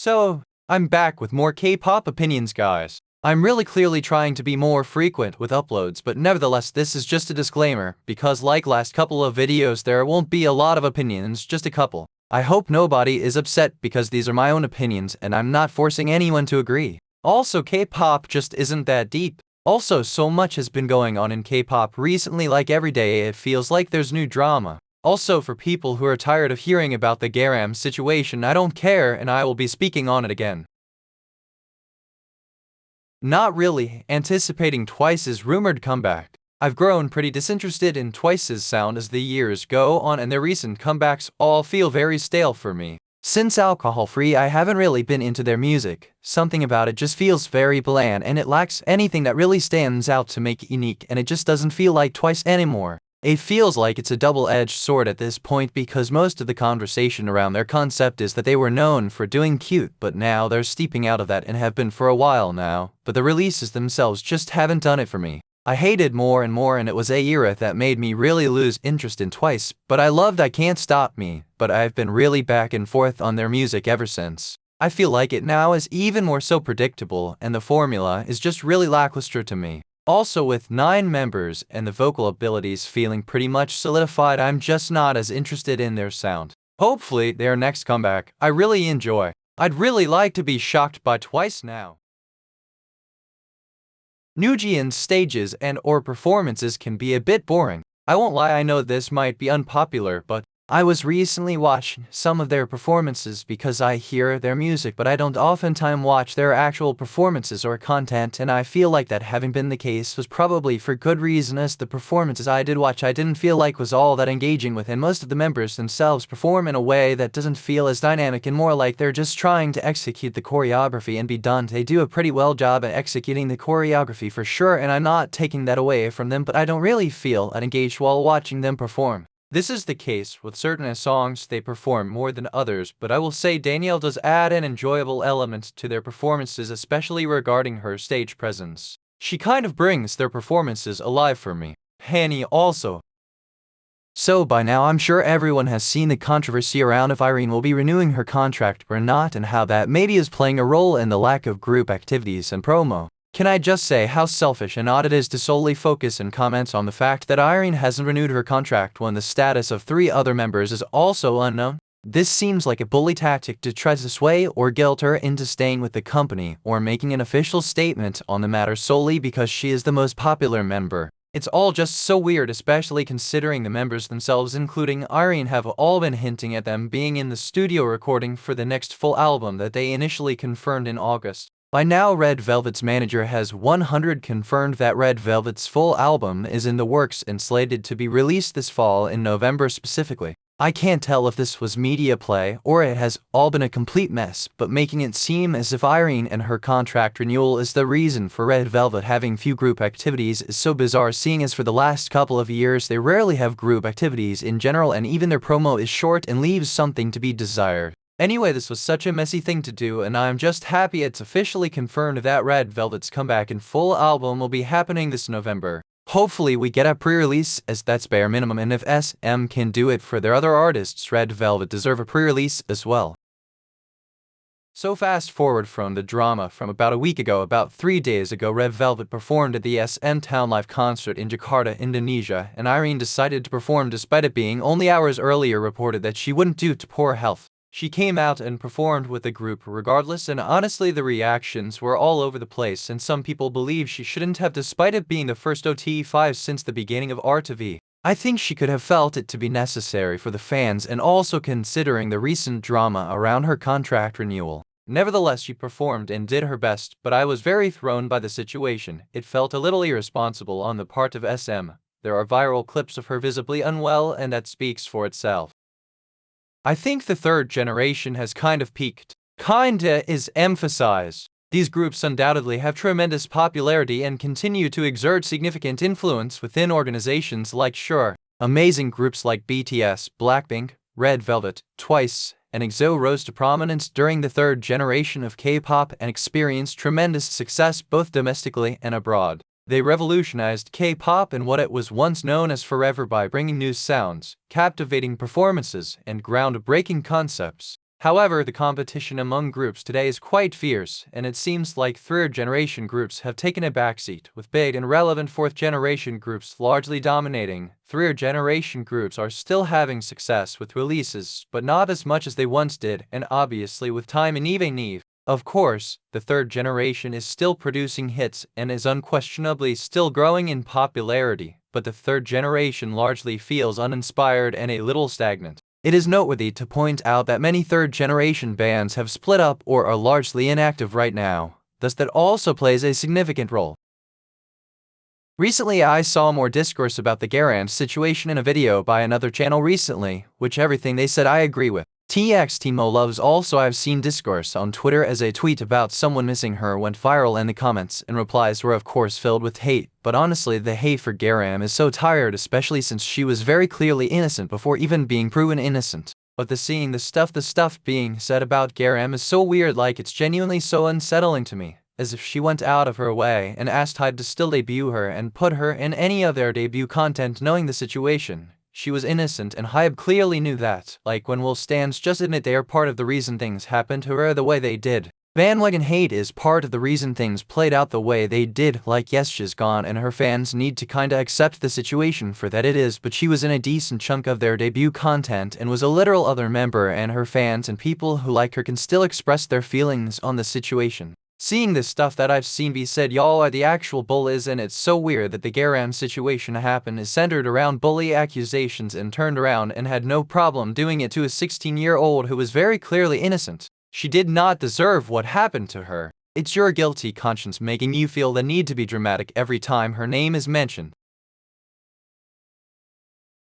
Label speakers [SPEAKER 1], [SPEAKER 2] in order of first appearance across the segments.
[SPEAKER 1] So, I'm back with more K-pop opinions, guys. I'm really clearly trying to be more frequent with uploads, but nevertheless this is just a disclaimer, because like last couple of videos there won't be a lot of opinions, just a couple. I hope nobody is upset because these are my own opinions and I'm not forcing anyone to agree. Also, K-pop just isn't that deep. Also, so much has been going on in K-pop recently, like every day it feels like there's new drama. Also, for people who are tired of hearing about the GARA situation, I don't care and I will be speaking on it again. Not really anticipating Twice's rumored comeback. I've grown pretty disinterested in Twice's sound as the years go on and their recent comebacks all feel very stale for me. Since Alcohol Free, I haven't really been into their music. Something about it just feels very bland and it lacks anything that really stands out to make it unique, and it just doesn't feel like Twice anymore. It feels like it's a double-edged sword at this point, because most of the conversation around their concept is that they were known for doing cute, but now they're steeping out of that and have been for a while now, but the releases themselves just haven't done it for me. I hated more and more, and it was a era that made me really lose interest in Twice, but I loved I Can't Stop Me, but I've been really back and forth on their music ever since. I feel like it now is even more so predictable, and the formula is just really lackluster to me. Also, with 9 members and the vocal abilities feeling pretty much solidified, I'm just not as interested in their sound. Hopefully, their next comeback, I really enjoy. I'd really like to be shocked by Twice now. Nuji stages and or performances can be a bit boring. I won't lie, I know this might be unpopular, but I was recently watching some of their performances because I hear their music, but I don't oftentimes watch their actual performances or content, and I feel like that having been the case was probably for good reason, as the performances I did watch I didn't feel like was all that engaging with, and most of the members themselves perform in a way that doesn't feel as dynamic and more like they're just trying to execute the choreography and be done. They do a pretty well job at executing the choreography for sure, and I'm not taking that away from them, but I don't really feel that engaged while watching them perform. This is the case with certain songs they perform more than others, but I will say Danielle does add an enjoyable element to their performances, especially regarding her stage presence. She kind of brings their performances alive for me. Hanny also. So by now I'm sure everyone has seen the controversy around if Irene will be renewing her contract or not, and how that maybe is playing a role in the lack of group activities and promo. Can I just say how selfish and odd it is to solely focus and comment on the fact that Irene hasn't renewed her contract when the status of 3 other members is also unknown? This seems like a bully tactic to try to sway or guilt her into staying with the company or making an official statement on the matter solely because she is the most popular member. It's all just so weird, especially considering the members themselves, including Irene, have all been hinting at them being in the studio recording for the next full album that they initially confirmed in August. By now, Red Velvet's manager has 100% confirmed that Red Velvet's full album is in the works and slated to be released this fall, in November specifically. I can't tell if this was media play or it has all been a complete mess, but making it seem as if Irene and her contract renewal is the reason for Red Velvet having few group activities is so bizarre, seeing as for the last couple of years they rarely have group activities in general, and even their promo is short and leaves something to be desired. Anyway, this was such a messy thing to do, and I'm just happy it's officially confirmed that Red Velvet's comeback and full album will be happening this November. Hopefully we get a pre-release, as that's bare minimum, and if SM can do it for their other artists, Red Velvet deserve a pre-release as well. So fast forward from the drama from about a week ago. About 3 days ago, Red Velvet performed at the SM Town Live concert in Jakarta, Indonesia, and Irene decided to perform despite it being only hours earlier reported that she wouldn't due to poor health. She came out and performed with the group regardless, and honestly the reactions were all over the place, and some people believe she shouldn't have, despite it being the first OT5 since the beginning of RTV. I think she could have felt it to be necessary for the fans, and also considering the recent drama around her contract renewal. Nevertheless, she performed and did her best, but I was very thrown by the situation. It felt a little irresponsible on the part of SM. There are viral clips of her visibly unwell, and that speaks for itself. I think the third generation has kind of peaked. Kinda is emphasized. These groups undoubtedly have tremendous popularity and continue to exert significant influence within organizations like amazing groups like BTS, Blackpink, Red Velvet, Twice, and EXO rose to prominence during the third generation of K-pop and experienced tremendous success both domestically and abroad. They revolutionized K-pop and what it was once known as forever by bringing new sounds, captivating performances, and groundbreaking concepts. However, the competition among groups today is quite fierce, and it seems like third-generation groups have taken a backseat, with big and relevant fourth-generation groups largely dominating. Third-generation groups are still having success with releases, but not as much as they once did, and obviously with time and Eve. Of course, the third generation is still producing hits and is unquestionably still growing in popularity, but the third generation largely feels uninspired and a little stagnant. It is noteworthy to point out that many third-generation bands have split up or are largely inactive right now, thus that also plays a significant role. Recently, I saw more discourse about the GARA situation in a video by another channel recently, which everything they said I agree with. Timo loves also I've seen discourse on Twitter as a tweet about someone missing her went viral and the comments and replies were of course filled with hate, but honestly the hate for GARA is so tired, especially since she was very clearly innocent before even being proven innocent. But the stuff being said about GARA is so weird, like it's genuinely so unsettling to me, as if she went out of her way and asked Hyde to still debut her and put her in any of their debut content knowing the situation. She was innocent and Hybe clearly knew that, like when will stands just admit they are part of the reason things happened to her the way they did. Bandwagon hate is part of the reason things played out the way they did, like yes she's gone and her fans need to kinda accept the situation for that it is, but she was in a decent chunk of their debut content and was a literal other member, and her fans and people who like her can still express their feelings on the situation. Seeing this stuff that I've seen be said y'all are the actual bullies, and it's so weird that the GARA situation happened is centered around bully accusations and turned around and had no problem doing it to a 16-year-old who was very clearly innocent. She did not deserve what happened to her. It's your guilty conscience making you feel the need to be dramatic every time her name is mentioned.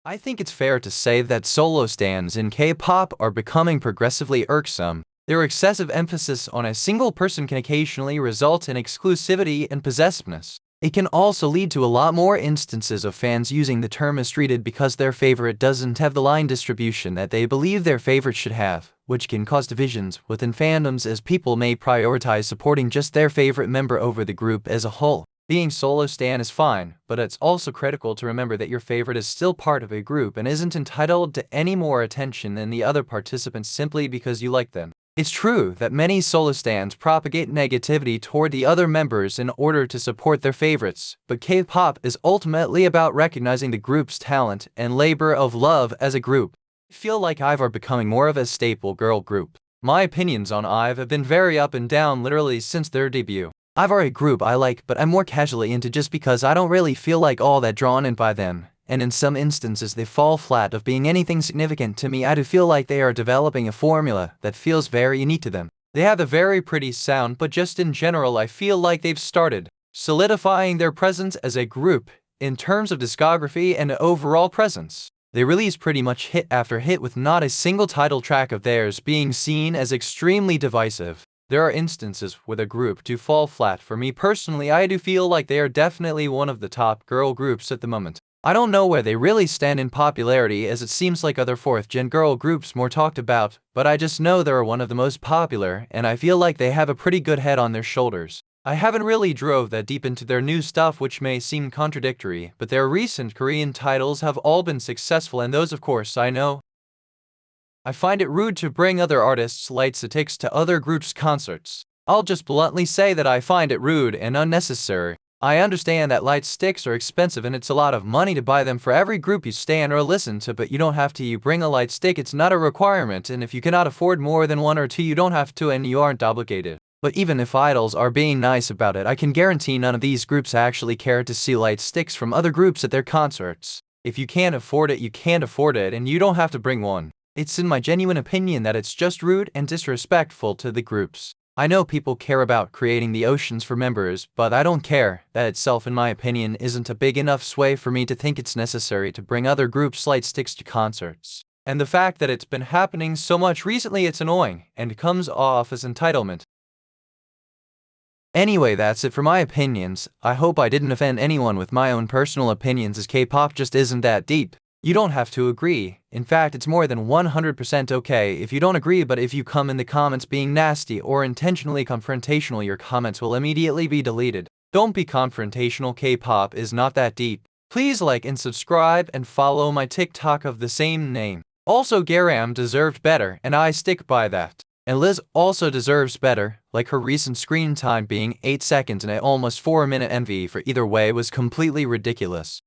[SPEAKER 1] I think it's fair to say that solo stands in K-pop are becoming progressively irksome. Their excessive emphasis on a single person can occasionally result in exclusivity and possessiveness. It can also lead to a lot more instances of fans using the term mistreated because their favorite doesn't have the line distribution that they believe their favorite should have, which can cause divisions within fandoms as people may prioritize supporting just their favorite member over the group as a whole. Being solo stan is fine, but it's also critical to remember that your favorite is still part of a group and isn't entitled to any more attention than the other participants simply because you like them. It's true that many solo stans propagate negativity toward the other members in order to support their favorites, but K-pop is ultimately about recognizing the group's talent and labor of love as a group. I feel like IVE are becoming more of a staple girl group. My opinions on IVE have been very up and down literally since their debut. IVE are a group I like, but I'm more casually into just because I don't really feel like all that drawn in by them. And in some instances they fall flat of being anything significant to me. I do feel like they are developing a formula that feels very unique to them. They have a very pretty sound, but just in general I feel like they've started solidifying their presence as a group in terms of discography and overall presence. They release pretty much hit after hit with not a single title track of theirs being seen as extremely divisive. There are instances where the group do fall flat. For me personally, I do feel like they are definitely one of the top girl groups at the moment. I don't know where they really stand in popularity, as it seems like other fourth-gen girl groups more talked about, but I just know they're one of the most popular, and I feel like they have a pretty good head on their shoulders. I haven't really drove that deep into their new stuff, which may seem contradictory, but their recent Korean titles have all been successful, and those of course I know. I find it rude to bring other artists' light sticks to other groups' concerts. I'll just bluntly say that I find it rude and unnecessary. I understand that light sticks are expensive and it's a lot of money to buy them for every group you stan or listen to, but you don't have to. You bring a light stick, it's not a requirement, and if you cannot afford more than one or two you don't have to and you aren't obligated. But even if idols are being nice about it, I can guarantee none of these groups actually care to see light sticks from other groups at their concerts. If you can't afford it, you can't afford it, and you don't have to bring one. It's in my genuine opinion that it's just rude and disrespectful to the groups. I know people care about creating the oceans for members, but I don't care. That itself, in my opinion, isn't a big enough sway for me to think it's necessary to bring other groups' light sticks to concerts. And the fact that it's been happening so much recently, it's annoying, and comes off as entitlement. Anyway, that's it for my opinions. I hope I didn't offend anyone with my own personal opinions, as K-pop just isn't that deep. You don't have to agree. In fact, it's more than 100% okay if you don't agree, but if you come in the comments being nasty or intentionally confrontational, your comments will immediately be deleted. Don't be confrontational. K-pop is not that deep. Please like and subscribe and follow my TikTok of the same name. Also, GARA deserved better, and I stick by that. And Liz also deserves better, like her recent screen time being 8 seconds and an almost 4-minute MV for either way was completely ridiculous.